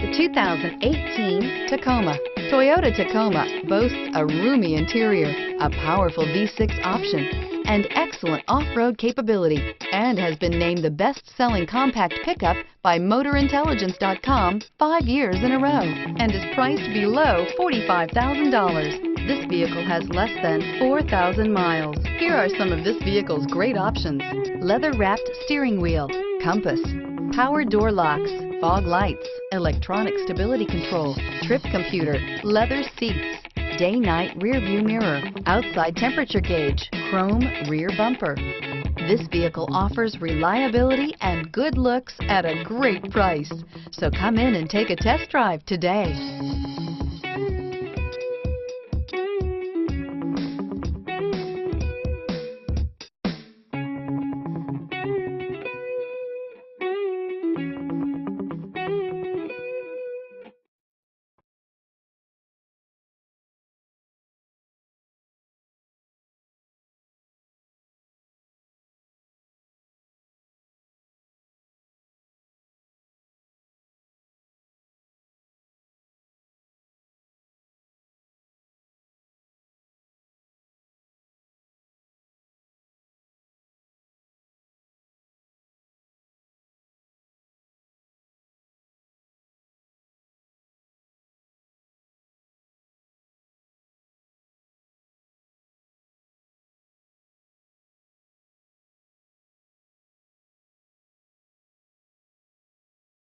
the 2018 Tacoma. Toyota Tacoma boasts a roomy interior, a powerful V6 option, and excellent off-road capability, and has been named the best-selling compact pickup by MotorIntelligence.com 5 years in a row, and is priced below $45,000. This vehicle has less than 4,000 miles. Here are some of this vehicle's great options: leather-wrapped steering wheel, compass, power door locks, fog lights, electronic stability control, trip computer, leather seats, day-night rear view mirror, outside temperature gauge, chrome rear bumper. This vehicle offers reliability and good looks at a great price. So come in and take a test drive today.